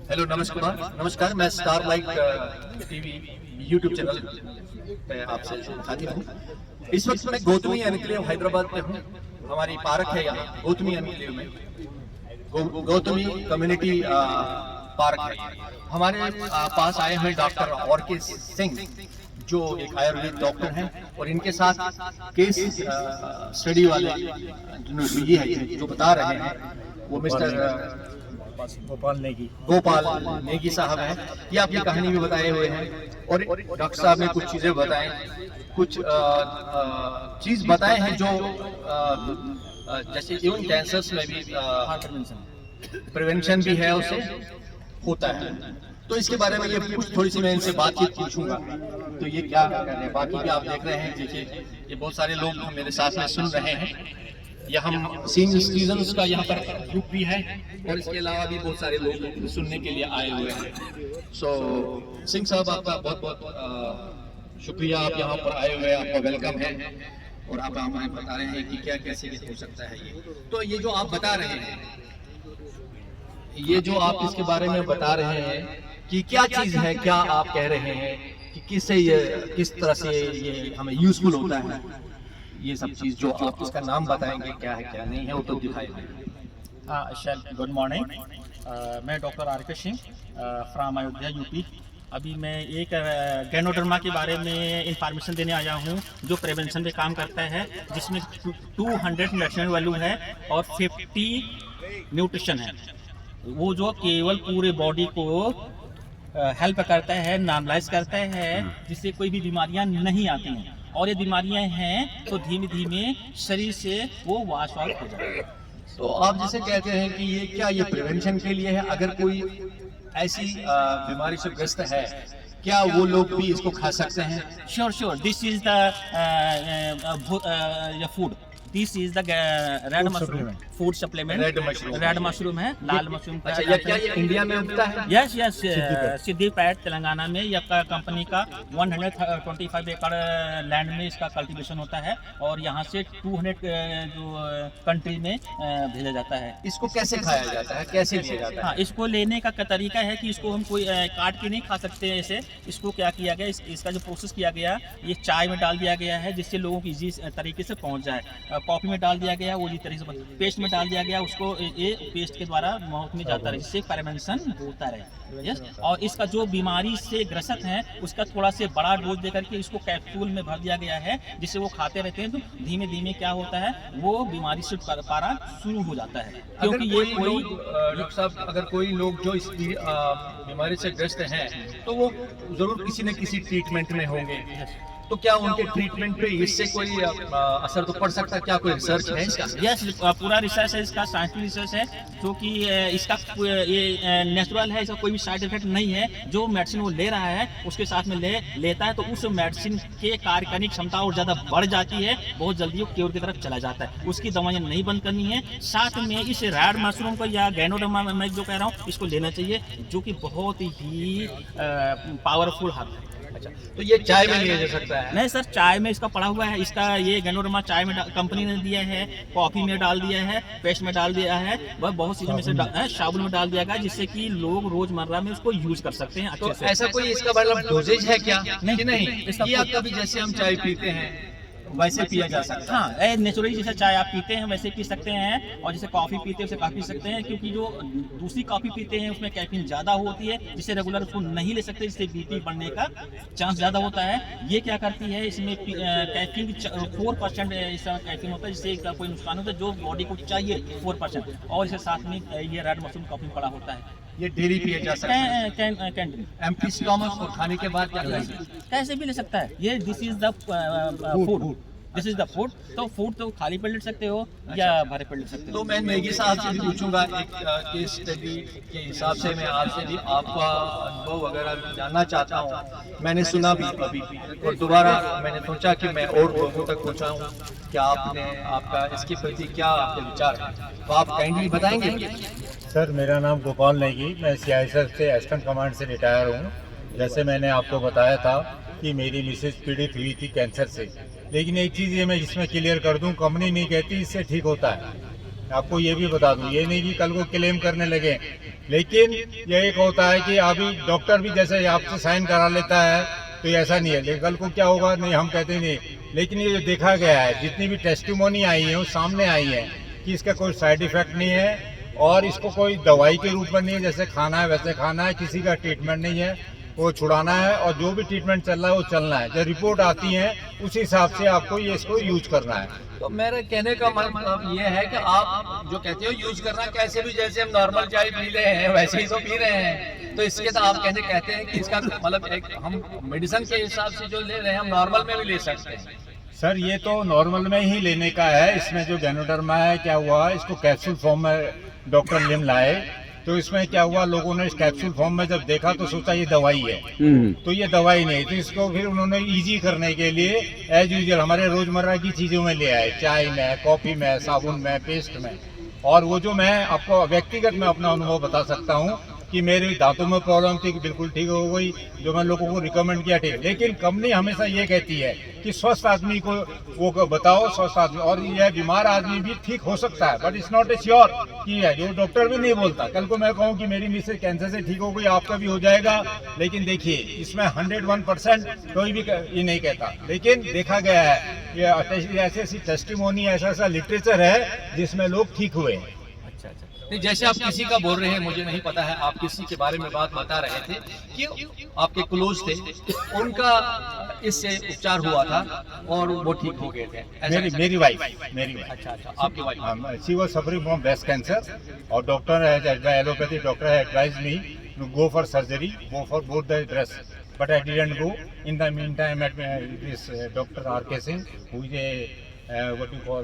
Hello नमस्कार मैं star light TV YouTube channel पे आपसे हाजिर हूँ। इस वक्त मैं गौतमी एनक्लेव हैदराबाद में हूँ। हमारी पार्क है यहाँ गौतमी एनक्लेव में, गौतमी कम्युनिटी पार्क है। हमारे पास आए हुए डॉक्टर ऑर्किड सिंह जो एक आयुर्वेद डॉक्टर हैं और इनके साथ केस स्टडी वाले ये है जो बता रहे हैं वो मिस्टर गोपाल नेगी साहब हैं। ये अपनी कहानी भी बताए हुए हैं और डॉक्टर साहब ने कुछ चीजें बताएं, कुछ चीज बताए हैं जो जैसे इवन कैंसर्स में भी प्रिवेंशन भी है, उससे होता है। तो इसके बारे में ये कुछ थोड़ी सी मैं इनसे बातचीत पूछूंगा। तो ये क्या कर रहे हैं, बाकी भी आप देख रहे हैं, देखिए ये बहुत सारे लोग मेरे साथ में सुन रहे हैं। यह हम सीनियर सिटीजन्स का यहाँ पर ग्रुप भी है और इसके अलावा भी बहुत सारे लोग सुनने के लिए आए हुए हैं। सो सिंह साहब आपका बहुत बहुत शुक्रिया, आप यहाँ पर आए हुए हैं, आपका वेलकम है और आप हमें बता रहे हैं कि क्या कैसे हो सकता है ये। तो ये जो आप बता रहे हैं, ये जो आप इसके बारे में बता रहे हैं कि क्या चीज है, क्या आप कह रहे हैं कि किससे ये किस तरह से ये हमें यूजफुल होता है, ये सब चीज जो आप इसका नाम बताएंगे क्या है क्या नहीं है वो तो दिखाएंगे। गुड मॉर्निंग, मैं डॉक्टर आर के सिंह फ्रॉम अयोध्या यूपी। अभी मैं एक गैनोडर्मा के बारे में इंफॉर्मेशन देने आया हूँ जो प्रिवेंशन पे काम करता है, जिसमें 200 मेडिसिनल वैल्यू है और 50 न्यूट्रिशन है। वो जो केवल पूरे बॉडी को हेल्प करता है, नॉर्मलाइज करता है, जिससे कोई भी बीमारियां नहीं आती हैं। और ये बीमारियां हैं तो धीमे धीमे शरीर से वो वाश आउट हो जाएगा। तो आप जैसे कहते हैं कि ये क्या ये प्रिवेंशन के लिए है, अगर कोई ऐसी बीमारी से ग्रस्त है क्या वो लोग भी इसको खा सकते हैं? Sure, this is the food, this is the red mushroom food supplement. Red mushroom है, लाल मशरूम का। अच्छा, क्या ये इंडिया में उगता है? यस, सिद्दीपेट तेलंगाना में यह कंपनी का 125 एकड़ लैंड में इसका कल्टीवेशन होता है और यहाँ से 200 जो कंट्री में भेजा जाता है। इसको कैसे खाया जाता है, कैसे लिया जाता है? हाँ, इसको लेने का तरीका है कि इसको हम कोई काट के नहीं खा सकते ऐसे। इसको क्या किया गया, इसका जो प्रोसेस किया गया, ये चाय में डाल दिया गया है जिससे लोगों की इजी तरीके से पहुँच जाए। कॉफी में डाल दिया गया, वो इसी तरीके से पेस्ट में डाल दिया गया, उसको ये पेस्ट के द्वारा माउथ में जाता रहे, जिससे प्रिवेंशन होता रहे। यस, और इसका जो बीमारी से ग्रसित है उसका थोड़ा से बड़ा डोज देकर के इसको कैप्सूल में भर दिया गया है, जिससे वो खाते रहते हैं तो धीमे धीमे क्या होता है वो बीमारी से छुटकारा शुरू हो जाता है। क्योंकि ये कोई डॉक्टर साहब, अगर कोई लोग जो इस बीमारी से ग्रस्त हैं तो वो जरूर किसी न किसी ट्रीटमेंट में होंगे, तो क्या उनके ट्रीटमेंट पे इससे कोई असर तो पड़ सकता है? क्या कोई रिसर्च है इसका? यस, पूरा रिसर्च है इसका, साइंटिफिक रिसर्च है, जो कि इसका ये नेचुरल है, इसका कोई भी साइड इफेक्ट नहीं है। जो मेडिसिन वो ले रहा है उसके साथ में लेता है तो उस मेडिसिन के कार्य करने की क्षमता और ज़्यादा बढ़ जाती है, बहुत जल्दी वो क्योर की तरफ चला जाता है। उसकी दवाइयाँ नहीं बंद करनी है। साथ में इस रेड मशरूम को या गैनोडर्मा मैं जो कह रहा हूँ इसको लेना चाहिए, जो कि बहुत ही पावरफुल है। अच्छा, तो ये चाय में लिया जा सकता है? नहीं सर, चाय में इसका पड़ा हुआ है। इसका ये गैनोडर्मा चाय में कंपनी ने दिया है, कॉफी में डाल दिया है, पेस्ट में डाल दिया है, वह बहुत चीजों में से साबुन में डाल दिया गया, जिससे कि लोग रोजमर्रा में उसको यूज कर सकते हैं अच्छे से। ऐसा कोई इसका मतलब डोजेज है क्या? नहीं, इसका कभी जैसे हम चाय पीते हैं वैसे पिया जा सकता है? हाँ, नेचुरली जैसे चाय आप पीते हैं वैसे पी सकते हैं, और जैसे कॉफ़ी पीते हैं वैसे कॉफ़ी पी सकते हैं। क्योंकि जो दूसरी कॉफ़ी पीते हैं उसमें कैफीन ज़्यादा होती है, जिससे रेगुलर उसको नहीं ले सकते, जिससे बीपी बढ़ने का चांस ज़्यादा होता है। ये क्या करती है, इसमें कैफीन 4% इसका कैफीन होता है, जिससे इसका कोई नुकसान होता है जो बॉडी को चाहिए 4%। और इसके साथ में ये रेड मशरूम कॉफ़ी पड़ा होता है। ये डेली पिया जा सकता है? कैंटीन एम्प्टी स्टमक और खाने के बाद क्या कैसे भी ले सकता है ये। This is the food, this is the food. तो फूड तो खाली पेट ले सकते हो या भरे पेट ले सकते हो। तो मैं नेगी साहब से भी पूछूंगा एक केस स्टडी के हिसाब से, मैं आपसे भी आपका अनुभव वगैरह जानना चाहता हूँ। मैंने सुना भी अभी और दोबारा मैंने सोचा कि मैं और लोगों तक पहुँचाऊँ कि आपका इसके प्रति क्या आपके विचार हैं, तो आप काइंडली बताएंगे? सर, मेरा नाम गोपाल नेगी, मैं CISF से असिस्टेंट कमांड से रिटायर हूँ। जैसे मैंने आपको बताया था कि मेरी मिसेज पीड़ित हुई थी कैंसर से, लेकिन एक चीज़ ये मैं जिसमें क्लियर कर दूं, कंपनी नहीं कहती इससे ठीक होता है। आपको ये भी बता दूं, ये नहीं कि कल को क्लेम करने लगे लेकिन ये एक होता है कि अभी डॉक्टर भी जैसे आपसे साइन करा लेता है तो ऐसा नहीं है, लेकिन कल को क्या होगा नहीं हम कहते नहीं। लेकिन ये जो देखा गया है, जितनी भी टेस्टिमोनी आई है वो सामने आई है कि इसका कोई साइड इफेक्ट नहीं है और इसको कोई दवाई के रूप में नहीं है, जैसे खाना है वैसे खाना है, किसी का ट्रीटमेंट नहीं है, वो छुड़ाना है और जो भी ट्रीटमेंट चल रहा है वो चलना है। जो रिपोर्ट आती है उस हिसाब से आपको ये इसको यूज करना है। तो मेरे कहने का मतलब ये है कि आप जो कहते हो यूज करना कैसे भी, जैसे हम नॉर्मल चाय पी रहे हैं वैसे ही तो पी रहे हैं, तो इसके तो आप कहते हैं कि इसका मतलब एक हम मेडिसिन के हिसाब से जो ले रहे हैं हम नॉर्मल में भी ले सकते हैं। सर ये तो नॉर्मल में ही लेने का है। इसमें जो गैनोडर्मा है क्या हुआ, इसको कैप्सूल फॉर्म में डॉक्टर लिम लाए, तो इसमें क्या हुआ, लोगों ने इस कैप्सूल फॉर्म में जब देखा तो सोचा ये दवाई है, तो ये दवाई नहीं, तो इसको फिर उन्होंने इजी करने के लिए एज यूजुअल हमारे रोजमर्रा की चीजों में ले आए, चाय में, कॉफी में, साबुन में, पेस्ट में। और वो जो मैं आपको व्यक्तिगत में अपना अनुभव बता सकता हूँ कि मेरी दांतों में प्रॉब्लम थी, बिल्कुल ठीक हो गई, जो मैं लोगों को रिकमेंड किया ठीक। लेकिन कंपनी हमेशा ये कहती है कि स्वस्थ आदमी को वो बताओ, स्वस्थ आदमी, और यह बीमार आदमी भी ठीक हो सकता है, but it's not a sure कि है, जो डॉक्टर भी नहीं बोलता। कल को मैं कहूँ कि मेरी मिसेज कैंसर से ठीक हो गई, आपका भी हो जाएगा, लेकिन देखिए इसमें 101% कोई भी ये नहीं कहता। लेकिन देखा गया है ये ऐसी ऐसी टेस्टिमोनी, ऐसा ऐसा लिटरेचर है जिसमें लोग ठीक हुए हैं। नहीं, जैसे आप किसी का बोल रहे हैं, मुझे नहीं पता है, आप किसी के बारे में बात बता रहे थे कि आपके क्लोज थे, उनका इससे उपचार हुआ था और वो ठीक हो गए थे। मेरी वाइफ अच्छा, आपकी wife, she was suffering from breast cancer और डॉक्टर एलोपैथी डॉक्टर है advise me to go for surgery, go for both the breast, but I didn't go. In the meantime, I met this Dr. R.K. Singh, who is a what you call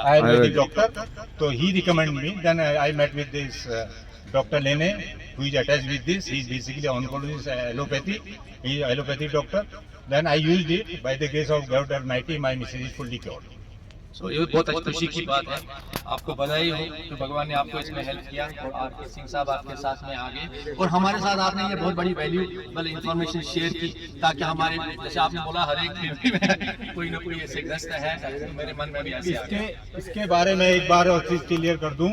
Ayurvedic doctor. So he recommended me. Then I met with this Dr. Lene, who is attached with this. He is basically oncologist, allopathy. He is allopathy doctor. Then I used it. By the grace of God Almighty, my missus is fully cured. So ये बहुत अच्छी खुशी की बात है, आपको बधाई हो कि भगवान ने आपको इसमें हेल्प किया और आर.के. सिंह साहब आपके साथ में आ गए और हमारे साथ आपने ये बहुत बड़ी वैल्यूएबल इंफॉर्मेशन शेयर की, ताकि हमारे, जैसे आपने बोला, हर एक फैमिली में कोई ना कोई ऐसे ग्रस्त है, तो मेरे मन में भी ऐसे आ गया। इसके बारे में एक बार और चीज क्लियर कर दूं,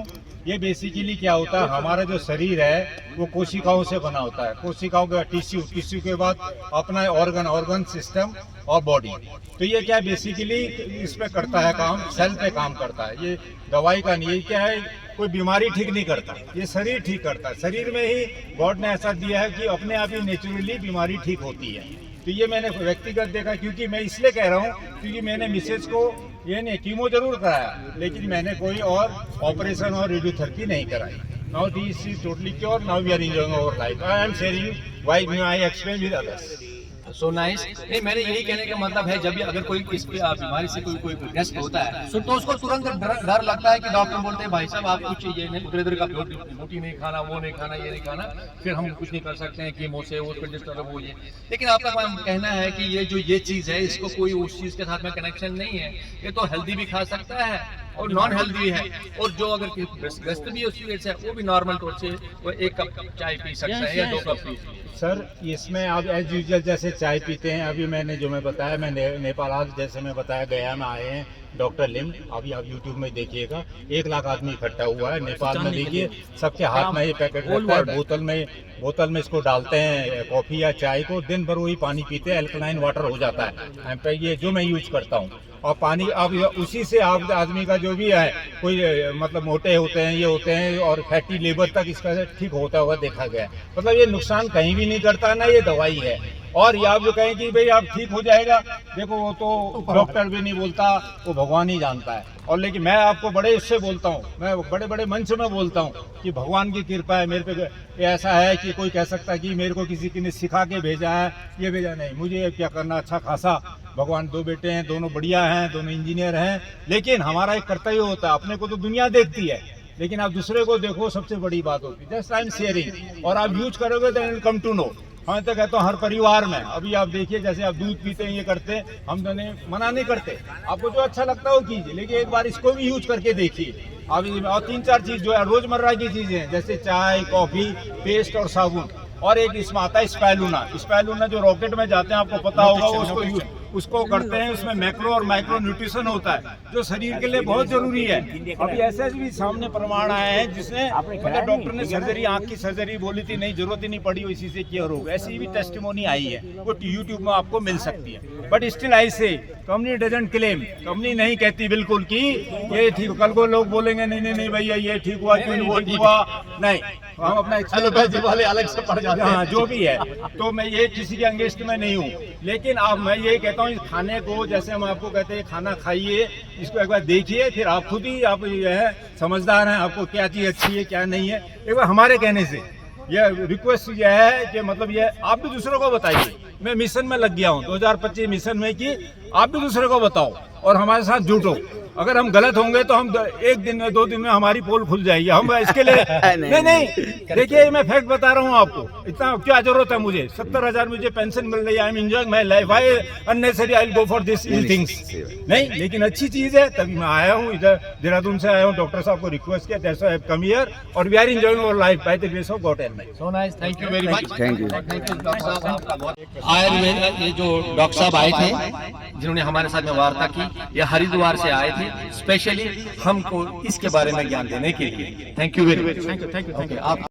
ये बेसिकली क्या होता है, हमारा जो शरीर है वो कोशिकाओं से बना होता है, कोशिकाओं का टिश्यू के बाद अपना ऑर्गन सिस्टम और बॉडी। तो ये क्या बेसिकली इसमें करता है काम, सेल पे काम करता है, ये दवाई का नहीं। ये क्या है, कोई बीमारी ठीक नहीं करता, ये शरीर ठीक करता है। शरीर में ही गॉड ने ऐसा दिया है कि अपने आप ही नेचुरली बीमारी ठीक होती है। तो ये मैंने व्यक्तिगत देखा, क्योंकि मैं इसलिए कह रहा हूँ क्योंकि मैंने मिसेज को ये नहीं, कीमो जरूर कराया, लेकिन मैंने कोई और ऑपरेशन और रेडियोथेरेपी नहीं कराई। Now she is totally cure, now we are enjoying our life. I am sharing why I explain with others. So nice. नहीं, मैंने यही कहने का मतलब है, जब भी अगर कोई इस बीमारी से कोई ग्रस्त होता है तो उसको तुरंत डर लगता है कि डॉक्टर बोलते हैं भाई साहब आप कुछ ये नहीं, उधर का रोटी नहीं खाना, वो नहीं खाना, ये नहीं खाना, फिर हम कुछ नहीं कर सकते हैं कीमो से, वो फिर डिस्टर्ब हो ये। लेकिन आपका कहना है कि ये चीज़ है, इसको कोई उस चीज़ के साथ में कनेक्शन नहीं है, ये तो हेल्दी भी खा सकता है और नॉन हेल्दी है, और जो अगर ग्रस्त भी उस चीज से, वो भी नॉर्मल तौर से वो 1 कप चाय पी सकता है या 2 कप पी। सर इसमें आप एज यूजुअल जैसे चाय पीते हैं, अभी मैंने जो मैं बताया, मैं नेपाल आज जैसे मैं बताया गया में आए हैं डॉक्टर लिम, अभी आप यूट्यूब में देखिएगा 1 लाख आदमी इकट्ठा हुआ है नेपाल में। देखिए सबके हाथ में ये पैकेट रहता है, बोतल में इसको डालते हैं कॉफी या चाय को, दिन भर वही पानी पीते हैं, अल्कलाइन वाटर हो जाता है। ये जो मैं यूज करता हूँ, और पानी अब उसी से आप आदमी का जो भी है, कोई मतलब मोटे होते हैं, ये होते हैं, और फैटी लेबर तक इसका ठीक होता हुआ देखा गया। मतलब ये नुकसान कहीं भी नहीं करता, ना ये दवाई है। और ये आप जो कहें कि भाई आप ठीक हो जाएगा, देखो वो तो डॉक्टर भी नहीं बोलता, वो भगवान ही जानता है। और लेकिन मैं आपको बड़े इससे बोलता हूँ, मैं बड़े बड़े मंच में बोलता हूँ कि भगवान की कृपा है मेरे पे। ऐसा है कि कोई कह सकता है कि मेरे को किसी ने सिखा के भेजा है, ये भेजा नहीं, मुझे क्या करना, अच्छा खासा भगवान 2 बेटे हैं, दोनों बढ़िया हैं, दोनों इंजीनियर हैं। लेकिन हमारा एक कर्तव्य होता है, अपने को तो दुनिया देखती है, लेकिन आप दूसरे को देखो, सबसे बड़ी बात होती है। जस्ट आई एम शेयरिंग, और आप यूज करोगे तो कम टू नो। मैं तो कहता हूँ हर परिवार में, अभी आप देखिए जैसे आप दूध पीते हैं, ये करते हैं, हम तो नहीं मना नहीं करते, आपको जो अच्छा लगता है वो कीजिए, लेकिन एक बार इसको भी यूज करके देखिए। अभी और 3-4 चीज जो है रोजमर्रा की चीजें हैं, जैसे चाय, कॉफी, पेस्ट और साबुन, और एक इसमें आता है स्पाइलूना जो रॉकेट में जाते हैं, आपको पता होगा, उसको यूज उसको करते हैं। उसमें मैक्रो और माइक्रो न्यूट्रिशन होता है जो शरीर के लिए बहुत जरूरी है। अभी ऐसे भी सामने प्रमाण आया है जिसने मतलब डॉक्टर ने सर्जरी, आंख की सर्जरी बोली थी, नहीं जरूरत ही नहीं पड़ी, इसी से क्योर हो गया। ऐसी भी टेस्टिमोनी आई है, वो यूट्यूब में आपको मिल सकती है। बट स्टिल आई से कंपनी डजंट क्लेम, कंपनी नहीं कहती बिल्कुल कि ये ठीक। कल को लोग बोलेंगे नहीं नहीं नहीं भैया ये ठीक हुआ, क्यों नहीं ठीक हुआ, नहीं, हम अपना एलोपैथी वाले अलग से पड़ जाते हैं। हाँ जो भी है, तो मैं ये किसी के अगेंस्ट में नहीं हूँ। लेकिन अब मैं ये कहता हूँ, इस खाने को जैसे हम आपको कहते हैं खाना खाइए, इसको एक बार देखिए, फिर आप खुद ही आप ये है समझदार हैं, आपको क्या चीज़ अच्छी है क्या नहीं है। एक बार हमारे कहने से ये रिक्वेस्ट ये है कि मतलब ये आप भी दूसरों को बताइए। मैं मिशन में लग गया हूँ 2025 मिशन में कि आप भी दूसरे को बताओ और हमारे साथ जुटो। अगर हम गलत होंगे तो हम एक दिन में 2 दिन में हमारी पोल खुल जाएगी। हम इसके लिए नहीं देखिए, मैं फैक्ट बता रहा हूँ आपको। इतना क्या जरूरत है मुझे, 70,000 मुझे पेंशन मिल रही है, I am enjoying my life, I unnecessary I will go for this things नहीं, लेकिन अच्छी चीज है तभी मैं आया हूँ इधर, देहरादून से आया हूँ। डॉक्टर साहब को रिक्वेस्ट किया, that's why I have come here और we are enjoying our life by the grace of God and so nice, thank you very much. Thank you. Doctor साहब आपका बहुत आयुर्वेद, ये जो डॉक्टर साहब आए थे जिन्होंने हमारे साथ में वार्ता की, ये हरिद्वार से आए थे स्पेशली हमको इसके बारे में ज्ञान देने के लिए। Thank you very much. Thank you. आप